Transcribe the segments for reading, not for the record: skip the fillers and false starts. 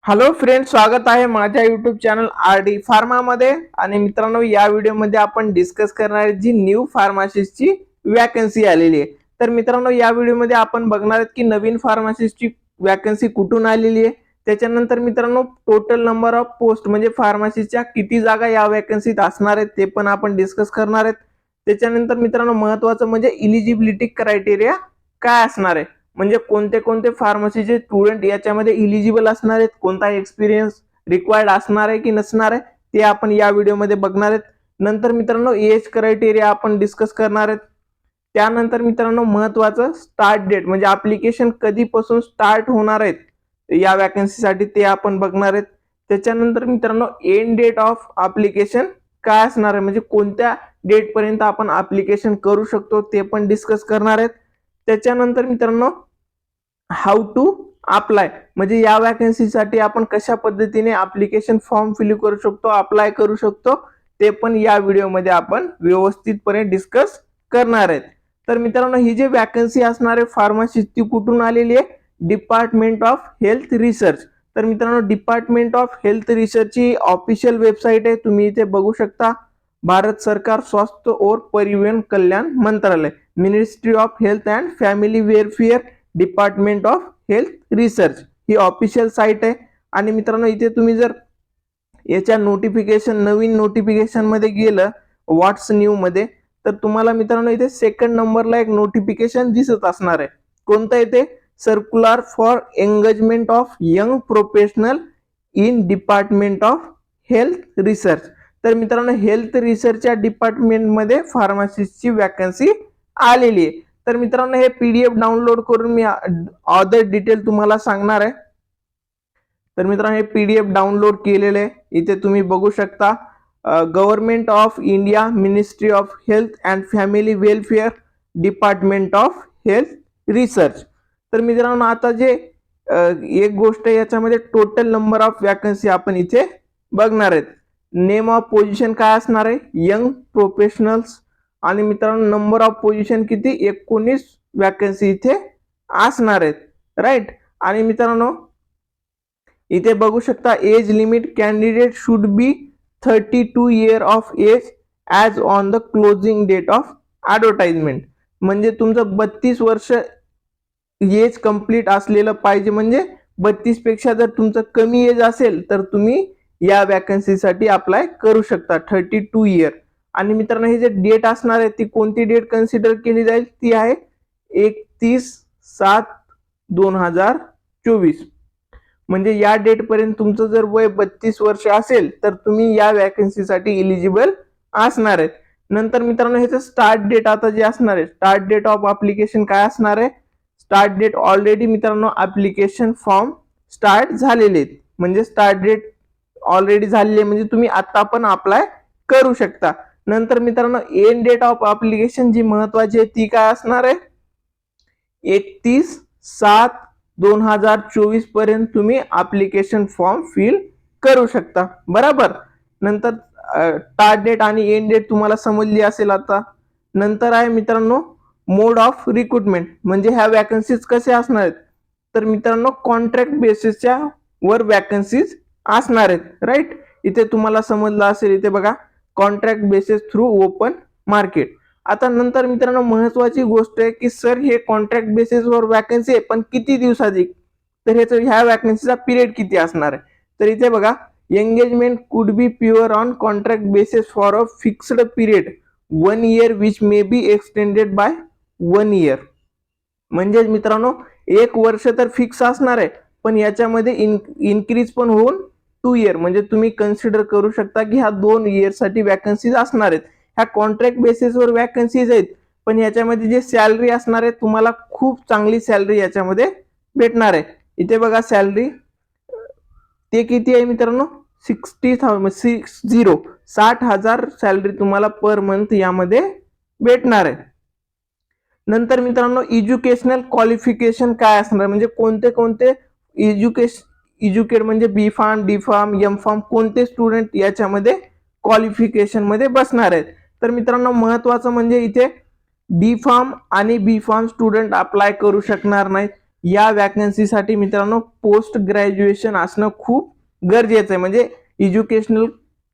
Hello friends, स्वागत आहे माझ्या युट्यूब चॅनल आर डी फार्मामध्ये. आणि मित्रांनो, या व्हिडिओमध्ये आपण डिस्कस करणार आहे जी न्यू फार्मासिस्टची वॅकन्सी आलेली आहे. तर मित्रांनो, या व्हिडिओमध्ये आपण बघणार आहोत की नवीन फार्मासिस्टची वॅकन्सी कुठून आलेली आहे. त्याच्यानंतर मित्रांनो, टोटल नंबर ऑफ पोस्ट म्हणजे फार्मसीच्या किती जागा या वॅकन्सीत असणार आहेत ते पण आपण डिस्कस करणार आहेत. त्याच्यानंतर मित्रांनो, महत्त्वाचं म्हणजे इलिजिबिलिटी क्रायटेरिया काय असणार आहे, म्हणजे कोणते कोणते फार्मसीचे स्टुडंट याच्यामध्ये इलिजिबल असणार आहेत, कोणता एक्सपिरियन्स रिक्वायर्ड असणार आहे की नसणार आहे ते आपण या व्हिडिओमध्ये बघणार आहेत. नंतर मित्रांनो, एज क्रायटेरिया आपण डिस्कस करणार आहेत. त्यानंतर मित्रांनो, महत्वाचं स्टार्ट डेट म्हणजे ऍप्लिकेशन कधीपासून स्टार्ट होणार आहेत या वॅकन्सीसाठी ते आपण बघणार आहेत. त्याच्यानंतर मित्रांनो, एंड डेट ऑफ ऍप्लिकेशन काय असणार आहे, म्हणजे कोणत्या डेट पर्यंत आपण ऍप्लिकेशन करू शकतो ते पण डिस्कस करणार आहेत. त्याच्यानंतर मित्रांनो, हाऊ टू अप्लाय म्हणजे या वॅकन्सीसाठी आपण कशा पद्धतीने ऍप्लिकेशन फॉर्म फिल करू शकतो, अप्लाय करू शकतो ते पण या व्हिडिओमध्ये आपण व्यवस्थितपणे डिस्कस करणार आहेत. तर मित्रांनो, ही जी वॅकन्सी असणार आहे फार्मसी ती कुठून आलेली आहे, डिपार्टमेंट ऑफ हेल्थ रिसर्च. तर मित्रांनो, डिपार्टमेंट ऑफ हेल्थ रिसर्चची ऑफिशियल वेबसाईट आहे, तुम्ही इथे बघू शकता. भारत सरकार स्वास्थ्य और परिवहन कल्याण मंत्रालय, ministry of health and family welfare, department of health research he official site आहे. आणि मित्रांनो, इथे तुम्ही जर याच्या नवीन नोटिफिकेशन मध्ये गेलं व्हॉट्स न्यू मध्ये, तर तुम्हाला मित्रांनो इथे सेकंड नंबरला एक नोटिफिकेशन दिसत असणार आहे. कोणतं येते, circular for engagement of young professional in department of health research. तर मित्रांनो, हेल्थ रिसर्चच्या डिपार्टमेंटमध्ये फार्मासिस्टची वॅकन्सी आलेली आहे. तर मित्रांनो, हे पीडीएफ डाउनलोड करून मी अदर डिटेल तुम्हाला सांगणार आहे. तर मित्रांनो, हे पीडीएफ डाउनलोड केलेले आहे, इथे तुम्ही बघू शकता. Government of India, ministry of health and family welfare, department of health research. तर मित्रांनो, आता जे एक गोष्ट याच्यामध्ये टोटल नंबर ऑफ वॅकन्सी आपण इथे बघणार आहेत. नेम ऑफ पोझिशन काय असणार आहे, यंग प्रोफेशनल्स. आणि मित्रांनो, नंबर ऑफ पोझिशन किती, 19 वॅकन्सी इथे असणार आहेत, राईट. आणि मित्रांनो, इथे बघू शकता, age limit candidate should be 32 year of age as on the closing date of advertisement. म्हणजे तुमचं 32 वर्ष एज कंप्लीट असलेलं पाहिजे. म्हणजे 32 पेक्षा जर तुमचं कमी एज असेल तर तुम्ही या वॅकन्सीसाठी अप्लाय करू शकता, 32 इयर. आणि मित्रांनो, हे जे डेट असणार आहे ती कोणती डेट कन्सिडर केली जाईल, ती आहे 31/7/2024. म्हणजे या डेट पर्यंत तुमचं जर वय 32 वर्ष असेल तर तुम्ही या वॅकन्सीसाठी इलिजिबल असणार आहेत. नंतर मित्रांनो, ह्याचं स्टार्ट डेट आता जे असणार आहे, स्टार्ट डेट ऑफ ऍप्लिकेशन काय असणार आहे, स्टार्ट डेट ऑलरेडी मित्रांनो ऍप्लिकेशन फॉर्म स्टार्ट झालेले आहेत, म्हणजे स्टार्ट डेट ऑलरेडी झालेली आहे, म्हणजे तुम्ही आता पण अप्लाय करू शकता. नंतर मित्रांनो, एंड डेट ऑफ ऍप्लिकेशन जी महत्वाची आहे ती काय असणार आहे, 31/7/2024 पर्यंत तुम्ही ऍप्लिकेशन फॉर्म फिल करू शकता, बरोबर. नंतर स्टार्ट डेट आणि एंड डेट तुम्हाला समजली असेल आता. नंतर आहे मित्रांनो, मोड ऑफ रिक्रुटमेंट म्हणजे ह्या वॅकन्सीज कसे असणार आहेत, तर मित्रांनो कॉन्ट्रॅक्ट बेसिसच्या वर वॅकन्सीज असणार आहेत, राईट. इथे तुम्हाला समजलं असेल, इथे बघा, contract basis through open market. आता नंतर मित्रांनो, महत्वाची गोष्ट आहे की सर हे कॉन्ट्रॅक्ट बेसिसवर वॅकन्सी आहे पण किती दिवसाची, तर ह्या वॅकन्सीचा पिरियड किती असणार आहे. तर इथे बघा, engagement could be pure on contract basis for a fixed period 1 year which may be extended by 1 year. म्हणजे मित्रांनो, 1 वर्ष तर फिक्स असणार आहे पण याच्यामध्ये इन्क्रीज पण होऊन 2 year, म्हणजे तुम्ही कन्सिडर करू शकता की ह्या 2 year साठी वॅकन्सीज असणार आहेत. ह्या कॉन्ट्रॅक्ट बेसिसवर वॅकन्सीज आहेत पण याच्यामध्ये जे सॅलरी असणार आहे, तुम्हाला खूप चांगली सॅलरी याच्यामध्ये भेटणार आहे. इथे बघा, सॅलरी ते किती आहे मित्रांनो, 60,000 सॅलरी तुम्हाला पर मंथ यामध्ये भेटणार आहे. नंतर मित्रांनो, एज्युकेशनल क्वालिफिकेशन काय असणार, म्हणजे कोणते कोणते एज्युकेट म्हणजे B pharm, D pharm, M pharm, कोणते स्टुडंट याच्यामध्ये क्वालिफिकेशन मध्ये बसणार आहेत. तर मित्रांनो, महत्वाचं म्हणजे इथे डी फार्म आणि बी फार्म स्टुडंट अप्लाय करू शकणार नाहीत. या वॅकन्सीसाठी मित्रांनो पोस्ट ग्रॅज्युएशन असणं खूप गरजेचं आहे. म्हणजे एज्युकेशनल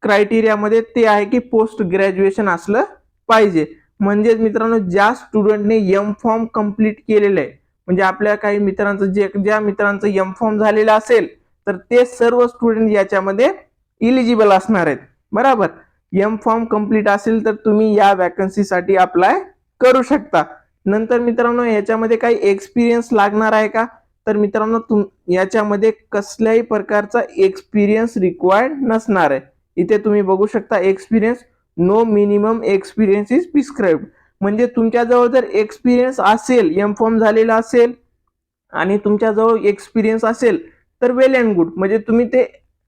क्रायटेरियामध्ये ते आहे की पोस्ट ग्रॅज्युएशन असलं पाहिजे. म्हणजेच मित्रांनो ज्या स्टुडंटने एम फॉर्म कंप्लीट केलेलं आहे, म्हणजे आपल्या काही मित्रांचं ज्या मित्रांचं एम फॉर्म झालेलं असेल तर ते सर्व स्टुडंट याच्यामध्ये इलिजिबल असणार आहेत. बरोबर, एम फॉर्म कंप्लीट असेल तर तुम्ही या वॅकन्सीसाठी अप्लाय करू शकता. नंतर मित्रांनो याच्यामध्ये काही एक्सपिरियन्स लागणार आहे का, तर मित्रांनो याच्यामध्ये कसल्याही प्रकारचा एक्सपिरियन्स रिक्वायर्ड नसणार आहे. इथे तुम्ही बघू शकता experience, no minimum experience is prescribed. म्हणजे तुमच्याजवळ जर एक्सपिरियन्स असेल, एम फॉर्म झालेला असेल आणि तुमच्याजवळ एक्सपिरियन्स असेल तर वेल अँड गुड. म्हणजे तुम्ही ते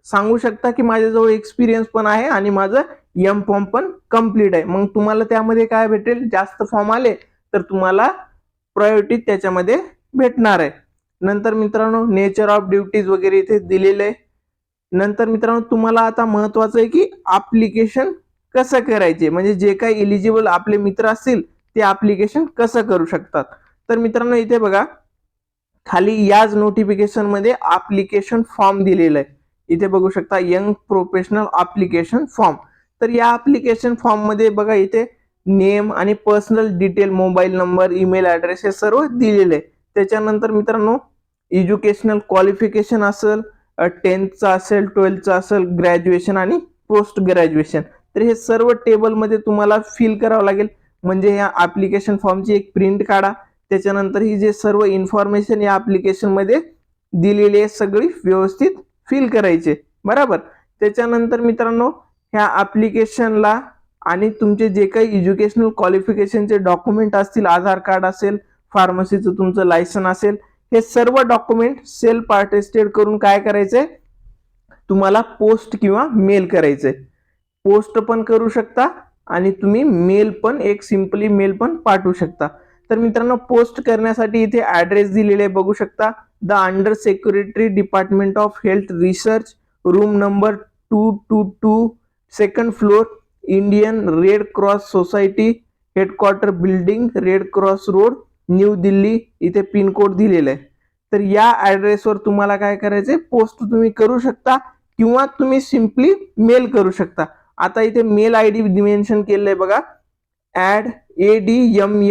सांगू शकता की माझ्याजवळ एक्सपिरियन्स पण आहे आणि माझं एम फॉर्म पण कम्प्लीट आहे. मग तुम्हाला त्यामध्ये काय भेटेल, जास्त फॉर्म आले तर तुम्हाला प्रायोरिटी त्याच्यामध्ये भेटणार आहे. नंतर मित्रांनो नेचर ऑफ ड्युटीज वगैरे इथे दिलेले आहे. नंतर मित्रांनो तुम्हाला आता महत्वाचं आहे की ऍप्लिकेशन कसं करायचे, म्हणजे जे काही इलिजिबल आपले मित्र असतील ते ऍप्लिकेशन कसं करू शकतात. तर मित्रांनो इथे बघा खाली याच नोटिफिकेशन मध्ये ऍप्लिकेशन फॉर्म दिलेला आहे. इथे बघू शकता यंग प्रोफेशनल ऍप्लिकेशन फॉर्म. तर या ऍप्लिकेशन फॉर्म मध्ये बघा इथे नेम आणि personal detail, mobile number, email address हे सर्व दिलेले आहे. त्याच्यानंतर मित्रांनो एज्युकेशनल क्वालिफिकेशन असेल, 10th असेल, 12th असेल, ग्रॅज्युएशन आणि पोस्ट ग्रॅज्युएशन, तर हे सर्व टेबलमध्ये तुम्हाला फिल करावं लागेल. म्हणजे या ऍप्लिकेशन फॉर्मची एक प्रिंट काढा. त्याच्यानंतर ही जे सर्व इन्फॉर्मेशन या ऍप्लिकेशन मध्ये दिलेली आहे सगळी व्यवस्थित फिल करायचे. बरोबर, त्याच्यानंतर मित्रांनो ह्या ऍप्लिकेशनला आणि तुमचे जे काही एज्युकेशनल क्वालिफिकेशनचे डॉक्युमेंट असतील, आधार कार्ड असेल, फार्मसीचं तुमचं लायसन असेल, हे सर्व डॉक्युमेंट सेल्फ अटेस्टेड करून काय करायचंय तुम्हाला पोस्ट किंवा मेल करायचंय. पोस्ट पण करू शकता आणि तुम्ही मेल पण, एक सिंपली मेल पण पाठवू शकता. तर मित्रांनो पोस्ट करण्यासाठी इथे ऍड्रेस दिलेले आहे बघू शकता. The under secretary department of health research, room number 222, second floor, Indian red cross society, headquarter building, red cross road, new Delhi. इथे पिन कोड दिलेला आहे. तर या ऍड्रेसवर तुम्हाला काय करायचंय, पोस्ट तुम्ही करू शकता किंवा तुम्ही सिंपली मेल करू शकता. आता इथे मेल आय डी मेन्शन केलंय बघा, admin1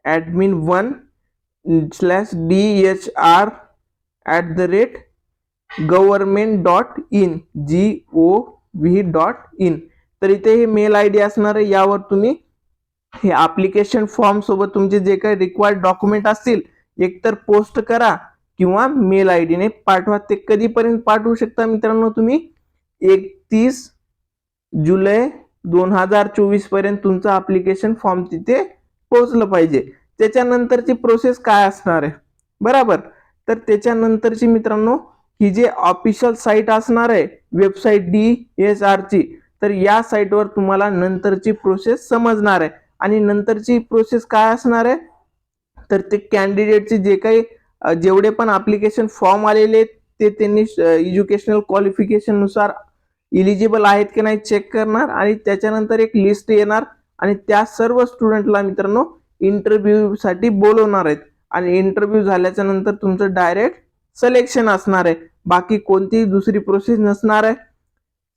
admin1/government.in. तर इथे हे मेल आय डी असणार आहे. यावर तुम्ही हे ऍप्लिकेशन फॉर्म सोबत तुमचे जे काही रिक्वायर्ड डॉक्युमेंट असतील एकतर पोस्ट करा किंवा मेल आय डीने पाठवा. ते कधीपर्यंत पाठवू शकता मित्रांनो तुम्ही, 31 जुलै 2024 पर्यंत तुमचं ऍप्लिकेशन फॉर्म तिथे पोहोचलं पाहिजे. त्याच्यानंतरची प्रोसेस काय असणार आहे, बरोबर. तर त्याच्यानंतरची मित्रांनो ही जे ऑफिशियल साईट असणार आहे वेबसाईट DSR ची, तर या साईटवर तुम्हाला नंतरची प्रोसेस समजणार आहे. आणि नंतरची प्रोसेस काय असणार आहे, तर ते कॅन्डिडेटचे जे काही जेवढे पण ऍप्लिकेशन फॉर्म आलेले ते त्यांनी एज्युकेशनल क्वालिफिकेशन नुसार इलिजिबल आहेत की नाही चेक करणार आणि त्याच्यानंतर एक लिस्ट येणार आणि त्या सर्व स्टुडंटला मित्रांनो इंटरव्ह्यू साठी बोलवणार आहेत. आणि इंटरव्ह्यू झाल्याच्या नंतर तुमचं डायरेक्ट सिलेक्शन असणार आहे. बाकी कोणतीही दुसरी प्रोसेस नसणार आहे.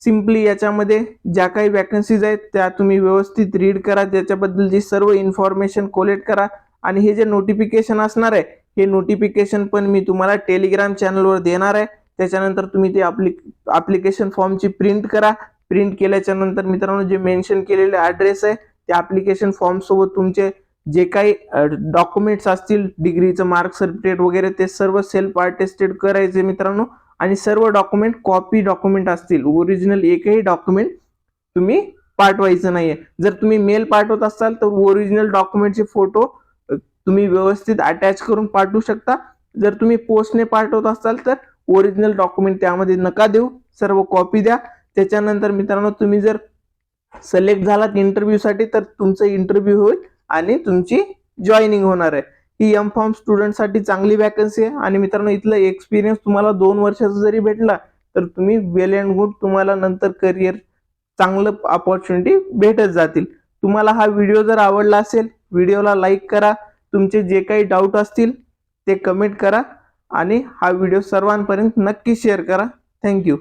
सिंपली याच्यामध्ये ज्या काही वॅकन्सीज आहेत त्या तुम्ही व्यवस्थित रीड करा, त्याच्याबद्दलची सर्व इन्फॉर्मेशन कलेक्ट करा. आणि हे जे नोटिफिकेशन असणार आहे हे नोटिफिकेशन पण मी तुम्हाला टेलिग्राम चॅनलवर देणार आहे. त्याच्यानंतर तुम्ही ते ऍप्लिकेशन फॉर्मची प्रिंट करा. प्रिंट केल्याच्या नंतर मित्रांनो जे मेन्शन केलेले ऍड्रेस आहे त्या ऍप्लिकेशन फॉर्म सोबत तुमचे जे काही डॉक्युमेंट्स असतील, डिग्रीचं मार्क सर्टिफिकेट वगैरे, ते सर्व सेल्फ अटेस्टेड करायचे मित्रांनो. आणि सर्व डॉक्युमेंट कॉपी डॉक्युमेंट असतील, ओरिजिनल एकही डॉक्युमेंट तुम्ही पाठवायचं नाहीये. जर तुम्ही मेल पाठवत असाल तर ओरिजिनल डॉक्युमेंटचे फोटो तुम्ही व्यवस्थित अटॅच करून पाठवू शकता. जर तुम्ही पोस्टने पाठवत असाल तर ओरिजिनल डॉक्युमेंट त्यामध्ये नका देऊ, सर्व कॉपी द्या. त्याच्यानंतर मित्रांनो तुम्ही जर सिलेक्ट झालात इंटरव्ह्यू साठी तर तुमचं इंटरव्ह्यू होईल आणि तुमची जॉईनिंग होणार आहे. ही एम फॉर्म स्टुडंट साठी चांगली वॅकन्सी आहे. आणि मित्रांनो इथलं एक्सपिरियन्स तुम्हाला 2 वर्षाचा जरी भेटला तर तुम्ही वेल अँड गुड, तुम्हाला नंतर करिअर चांगलं अपॉर्च्युनिटी भेटत जातील. तुम्हाला हा व्हिडिओ जर आवडला असेल व्हिडिओला लाईक करा. तुमचे जे काही डाऊट असतील ते कमेंट करा आणि हा व्हिडिओ सर्वांपर्यंत नक्की शेअर करा. थँक्यू.